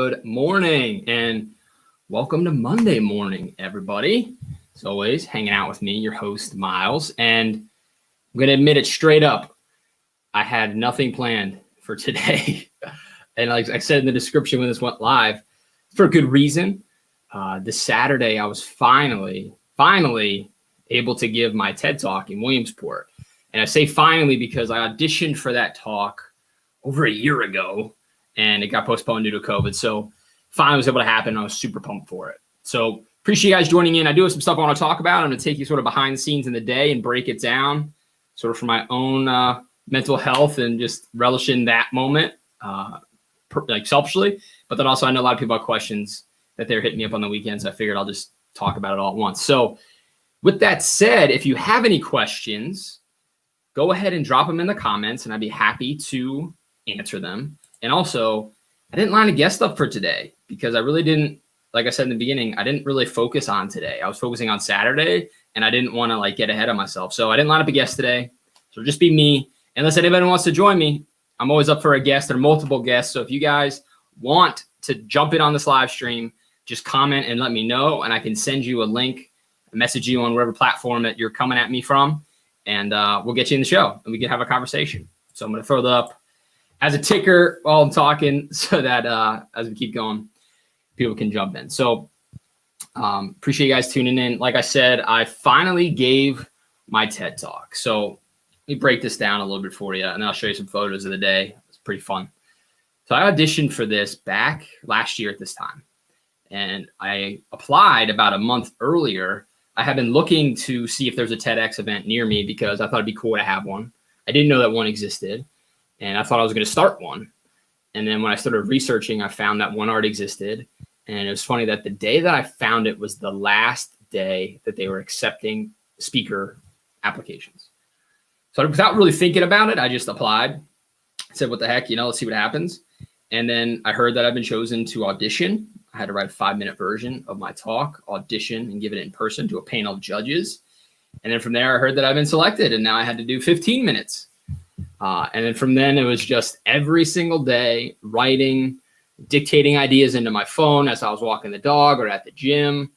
Good morning and welcome to Monday morning, everybody. As always, hanging out with me, your host, Miles. And I'm going to admit it straight up. I had nothing planned for today. And like I said in the description when this went live, for a good reason. This Saturday, I was finally able to give my TED Talk in Williamsport. And I say finally because I auditioned for that talk over a year ago and it got postponed due to COVID. So finally was able to happen. I was super pumped for it. So appreciate you guys joining in. I do have some stuff I want to talk about. I'm going to take you sort of behind the scenes in the day and break it down sort of for my own mental health and just relish in that moment, like selfishly. But then also I know a lot of people have questions that they're hitting me up on the weekends. I figured I'll just talk about it all at once. So with that said, if you have any questions, go ahead and drop them in the comments and I'd be happy to answer them. And also, I didn't line a guest up for today because I really didn't, like I said in the beginning, I didn't really focus on today. I was focusing on Saturday and I didn't want to like get ahead of myself. So I didn't line up a guest today. So it'll just be me. Unless anybody wants to join me, I'm always up for a guest or multiple guests. So if you guys want to jump in on this live stream, just comment and let me know. And I can send you a link, message you on whatever platform that you're coming at me from. And we'll get you in the show and we can have a conversation. So I'm going to throw that up as a ticker while I'm talking so that as we keep going, people can jump in. So appreciate you guys tuning in. Like I said, I finally gave my TED Talk. So let me break this down a little bit for you and I'll show you some photos of the day. It's pretty fun. So I auditioned for this back last year at this time. And I applied about a month earlier. I have been looking to see if there's a TEDx event near me because I thought it'd be cool to have one. I didn't know that one existed. And I thought I was going to start one. And then when I started researching, I found that one already existed. And it was funny that the day that I found it was the last day that they were accepting speaker applications. So without really thinking about it, I just applied. I said, what the heck, let's see what happens. And then I heard that I've been chosen to audition. I had to write a 5-minute version of my talk, audition, and give it in person to a panel of judges. And then from there, I heard that I've been selected. And now I had to do 15 minutes. And then from then, it was just every single day writing, dictating ideas into my phone as I was walking the dog or at the gym,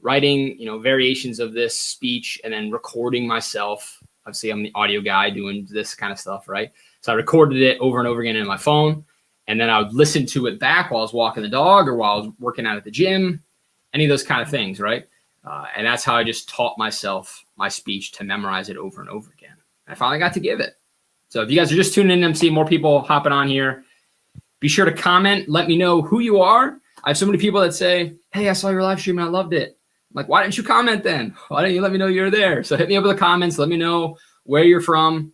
writing, variations of this speech and then recording myself. Obviously, I'm the audio guy doing this kind of stuff, right? So I recorded it over and over again in my phone. And then I would listen to it back while I was walking the dog or while I was working out at the gym, any of those kind of things, right? And that's how I just taught myself my speech to memorize it over and over again. And I finally got to give it. So if you guys are just tuning in and see more people hopping on here, be sure to comment. Let me know who you are. I have so many people that say, hey, I saw your live stream and I loved it. I'm like, why didn't you comment then? Why didn't you let me know you're there? So hit me up with the comments. Let me know where you're from.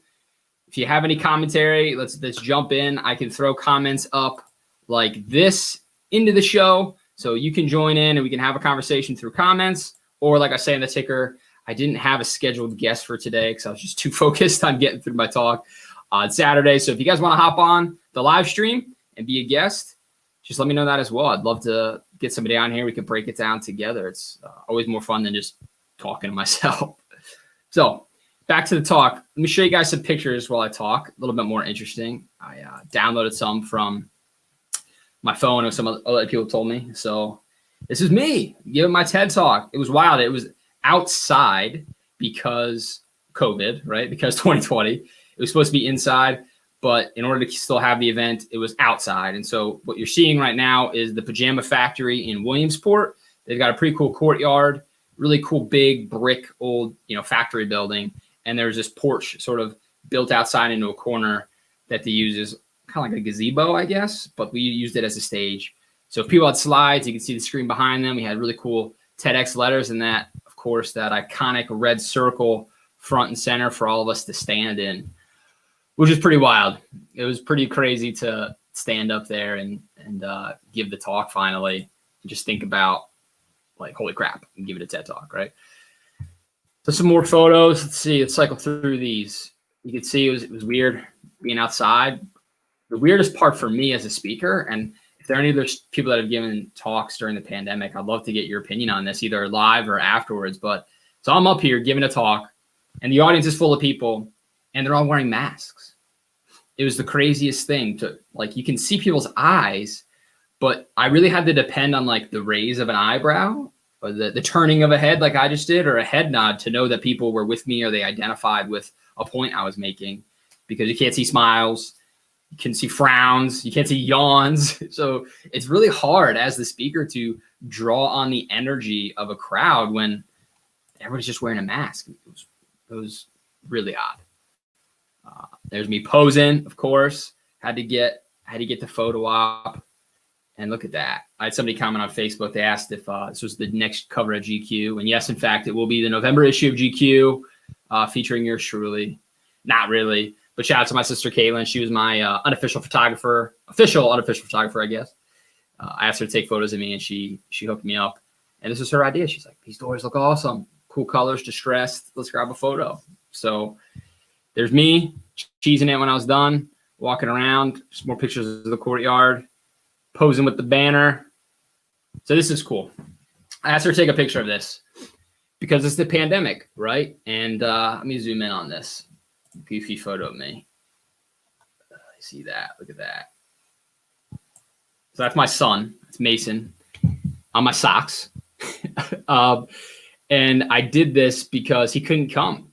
If you have any commentary, let's jump in. I can throw comments up like this into the show. So you can join in and we can have a conversation through comments. Or like I say in the ticker, I didn't have a scheduled guest for today because I was just too focused on getting through my talk on Saturday. So if you guys want to hop on the live stream and be a guest, just let me know that as well. I'd love to get somebody on here. We can break it down together. It's always more fun than just talking to myself. So back to the talk. Let me show you guys some pictures while I talk. A little bit more interesting. I downloaded some from my phone or some other people told me. So this is me giving my TED Talk. It was wild. It was outside because COVID, right? Because 2020, it was supposed to be inside, but in order to still have the event, it was outside. And so what you're seeing right now is the Pajama Factory in Williamsport. They've got a pretty cool courtyard, really cool, big brick, old, factory building. And there's this porch sort of built outside into a corner that they use as kind of like a gazebo, I guess, but we used it as a stage. So if people had slides, you can see the screen behind them. We had really cool TEDx letters and that, of course, that iconic red circle front and center for all of us to stand in, which is pretty wild. It was pretty crazy to stand up there and give the talk finally and just think about like, holy crap, and give it a TED Talk, right? So some more photos. Let's see. Let's cycle through these. You can see it was weird being outside. The weirdest part for me as a speaker, and if there are any other people that have given talks during the pandemic, I'd love to get your opinion on this, either live or afterwards. But so I'm up here giving a talk, and the audience is full of people, and they're all wearing masks. It was the craziest thing to, like, you can see people's eyes, but I really had to depend on like the raise of an eyebrow or the turning of a head like I just did, or a head nod to know that people were with me or they identified with a point I was making, because you can't see smiles, you can see frowns, you can't see yawns. So it's really hard as the speaker to draw on the energy of a crowd when everybody's just wearing a mask. It was really odd. There's me posing, of course. Had to get the photo op. And look at that. I had somebody comment on Facebook. They asked if this was the next cover of GQ. And yes, in fact, it will be the November issue of GQ featuring yours truly. Not really. But shout out to my sister, Caitlin. She was my official unofficial photographer, I guess. I asked her to take photos of me, and she hooked me up. And this was her idea. She's like, these doors look awesome. Cool colors, distressed. Let's grab a photo. So there's me cheesing it when I was done, walking around. Just more pictures of the courtyard, posing with the banner. So this is cool. I asked her to take a picture of this because it's the pandemic, right? And let me zoom in on this goofy photo of me. See that? Look at that. So that's my son. It's Mason on my socks. And I did this because he couldn't come.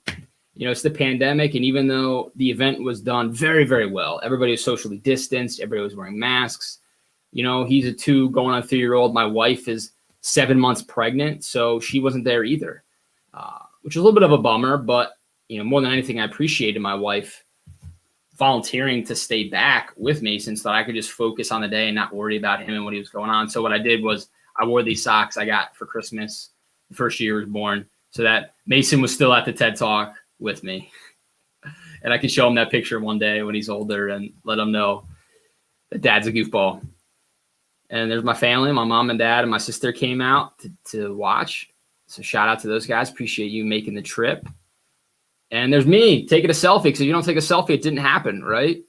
You know, it's the pandemic. And even though the event was done very, very well, everybody was socially distanced, everybody was wearing masks. You know, he's a 2 going on 3-year-old. My wife is 7 months pregnant, so she wasn't there either, which is a little bit of a bummer. But, you know, more than anything, I appreciated my wife volunteering to stay back with Mason so that I could just focus on the day and not worry about him and what he was going on. So what I did was I wore these socks I got for Christmas the first year he was born, so that Mason was still at the TED Talk with me. And I can show him that picture one day when he's older and let him know that dad's a goofball. And there's my family, my mom and dad and my sister came out to watch. So shout out to those guys. Appreciate you making the trip. And there's me taking a selfie, because if you don't take a selfie, it didn't happen, right?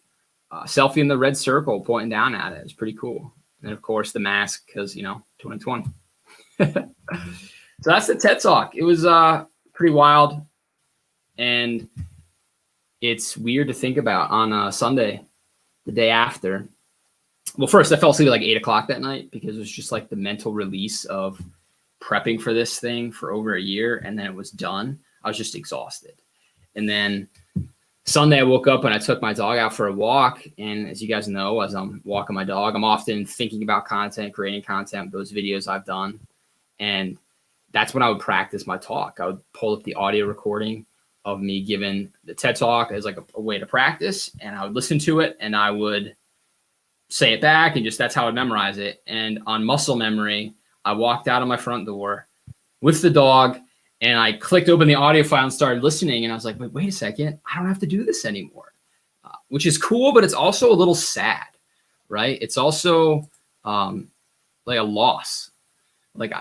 Selfie in the red circle pointing down at it. It's pretty cool. And of course the mask, because, you know, 2020. So that's the TED Talk. It was pretty wild. And it's weird to think about on Sunday, the day after. Well, first, I fell asleep at like 8 o'clock that night because it was just like the mental release of prepping for this thing for over a year. And then it was done. I was just exhausted. And then Sunday, I woke up and I took my dog out for a walk. And as you guys know, as I'm walking my dog, I'm often thinking about content, creating content, those videos I've done. And that's when I would practice my talk. I would pull up the audio recording of me giving the TED Talk as like a way to practice. And I would listen to it and I would say it back, and just that's how I memorize it. And on muscle memory, I walked out of my front door with the dog and I clicked open the audio file and started listening. And I was like, wait a second, I don't have to do this anymore, which is cool, but it's also a little sad, right? It's also like a loss. Like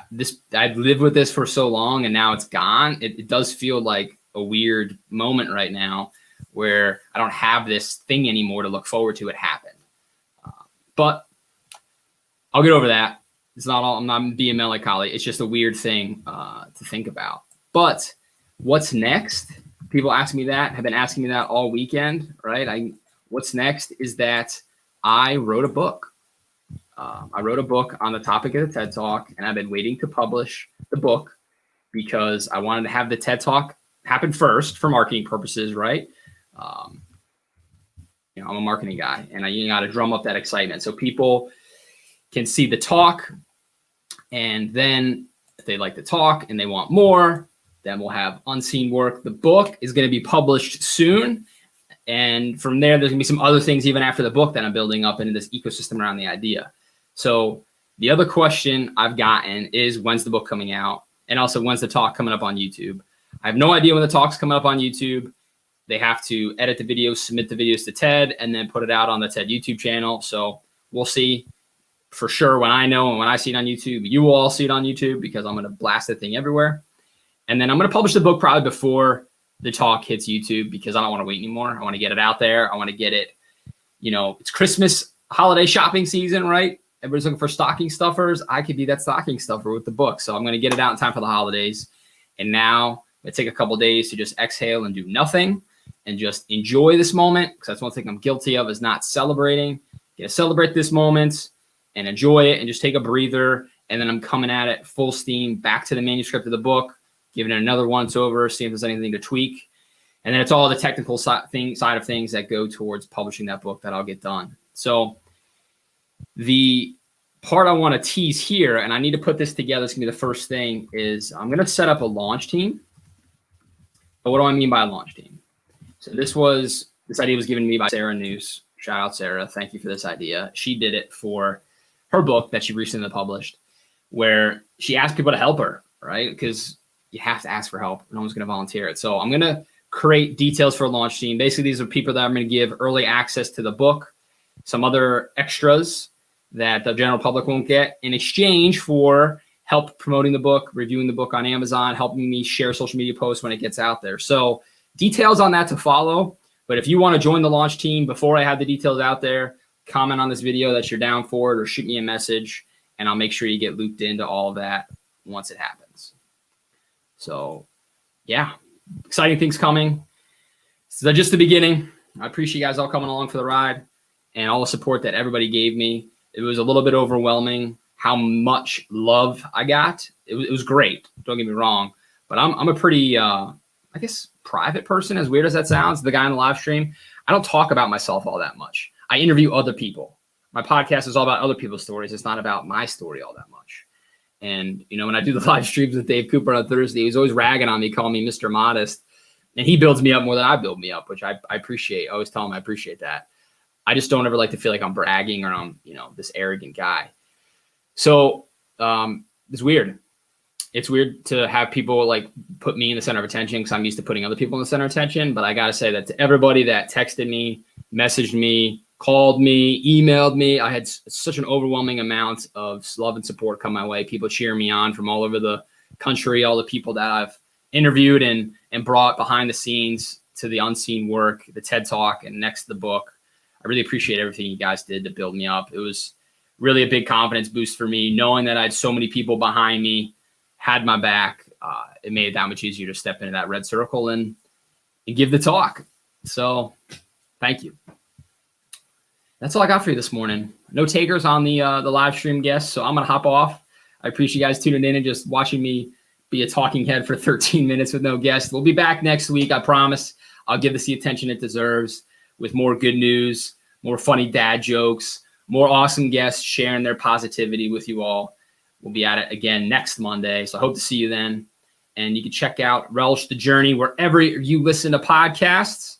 I've lived with this for so long and now it's gone. It does feel like a weird moment right now where I don't have this thing anymore to look forward to. It happened. But I'll get over that. It's not all, I'm not being melancholy. It's just a weird thing to think about. But what's next? People ask me that, have been asking me that all weekend, right? What's next is that I wrote a book. I wrote a book on the topic of the TED Talk, and I've been waiting to publish the book because I wanted to have the TED Talk happen first for marketing purposes, right? You know, I'm a marketing guy, and you got to drum up that excitement so people can see the talk. And then if they like the talk and they want more, then we'll have unseen work. The book is going to be published soon. And from there, there's gonna be some other things even after the book that I'm building up into this ecosystem around the idea. So the other question I've gotten is, when's the book coming out? And also, when's the talk coming up on YouTube? I have no idea when the talk's coming up on YouTube. They have to edit the videos, submit the videos to TED, and then put it out on the TED YouTube channel. So we'll see for sure when I know, and when I see it on YouTube. You will all see it on YouTube because I'm going to blast that thing everywhere. And then I'm going to publish the book probably before the talk hits YouTube because I don't want to wait anymore. I want to get it out there. I want to get it, you know, it's Christmas holiday shopping season, right? Everybody's looking for stocking stuffers. I could be that stocking stuffer with the book. So I'm going to get it out in time for the holidays. And now it take a couple of days to just exhale and do nothing and just enjoy this moment, because that's one thing I'm guilty of, is not celebrating. You got to celebrate this moment. and enjoy it and just take a breather. And then I'm coming at it full steam back to the manuscript of the book, giving it another once over, see if there's anything to tweak. And then it's all the technical side of things that go towards publishing that book that I'll get done. So the part I want to tease here, and I need to put this together, it's going to be the first thing, is I'm going to set up a launch team. But what do I mean by a launch team? So this idea was given to me by Sarah Noose. Shout out Sarah. Thank you for this idea. She did it for her book that she recently published, where she asked people to help her, right? Because you have to ask for help. No one's going to volunteer it. So I'm going to create details for a launch team. Basically, these are people that I'm going to give early access to the book, some other extras that the general public won't get in exchange for help promoting the book, reviewing the book on Amazon, helping me share social media posts when it gets out there. So details on that to follow. But if you want to join the launch team before I have the details out there, comment on this video that you're down for it or shoot me a message, and I'll make sure you get looped into all of that once it happens. So yeah, exciting things coming. This is just the beginning. I appreciate you guys all coming along for the ride and all the support that everybody gave me. It was a little bit overwhelming how much love I got. It was great. Don't get me wrong, but I'm a pretty, I guess, private person, as weird as that sounds. The guy in the live stream, I don't talk about myself all that much. I interview other people. My podcast is all about other people's stories. It's not about my story all that much. And, you know, when I do the live streams with Dave Cooper on Thursday, he's always ragging on me, calling me Mr. Modest. And he builds me up more than I build me up, which I appreciate. I always tell him I appreciate that. I just don't ever like to feel like I'm bragging or I'm, you know, this arrogant guy. So it's weird. It's weird to have people like put me in the center of attention because I'm used to putting other people in the center of attention. But I got to say that to everybody that texted me, messaged me, called me, emailed me, I had such an overwhelming amount of love and support come my way. People cheering me on from all over the country, all the people that I've interviewed and brought behind the scenes to the unseen work, the TED Talk, and next to the book. I really appreciate everything you guys did to build me up. It was really a big confidence boost for me, knowing that I had so many people behind me, had my back. It made it that much easier to step into that red circle and give the talk. So thank you. That's all I got for you this morning. No takers on the live stream guests, so I'm going to hop off. I appreciate you guys tuning in and just watching me be a talking head for 13 minutes with no guest. We'll be back next week, I promise. I'll give this the attention it deserves with more good news, more funny dad jokes, more awesome guests sharing their positivity with you all. We'll be at it again next Monday, so I hope to see you then. And you can check out Relish the Journey wherever you listen to podcasts.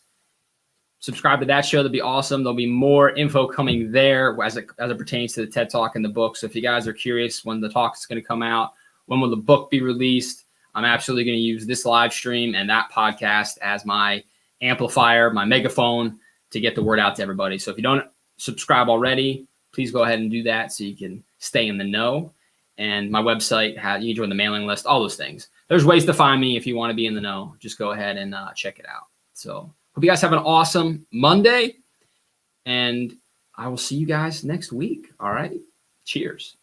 Subscribe to that show. That'd be awesome. There'll be more info coming there as it pertains to the TED Talk and the book. So if you guys are curious when the talk is going to come out, when will the book be released, I'm absolutely going to use this live stream and that podcast as my amplifier, my megaphone to get the word out to everybody. So if you don't subscribe already, please go ahead and do that so you can stay in the know. And my website, you can join the mailing list, all those things. There's ways to find me if you want to be in the know. Just go ahead and check it out. So hope you guys have an awesome Monday, and I will see you guys next week. All right. Cheers.